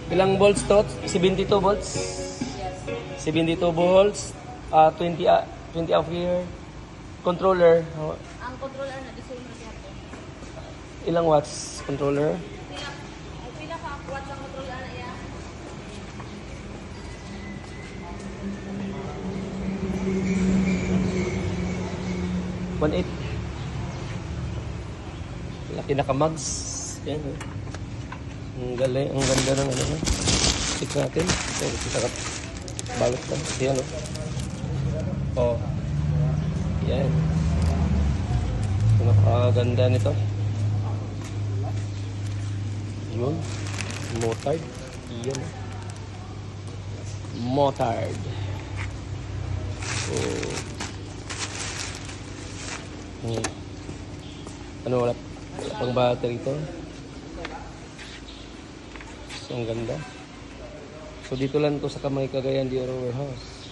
Ilang volts to? 72 volts? Yes. 72 volts, 20 ampere. Controller, Ang controller na design na siya po. ilang watts controller? Pinaka-watt ang controller na yan. 1.8. Laki na kamags. Yan. Ang galing, ang ganda ng ano. Stick natin. Ayan, kita ka. Balot na. Yan, oh. Yan. Napakaganda nito. Yun. Motard. Yan. Motard. Oh. Ano, wala pang battery ito. So, ang ganda. So, dito lang to sa Kamay Cagayan de Oro Warehouse.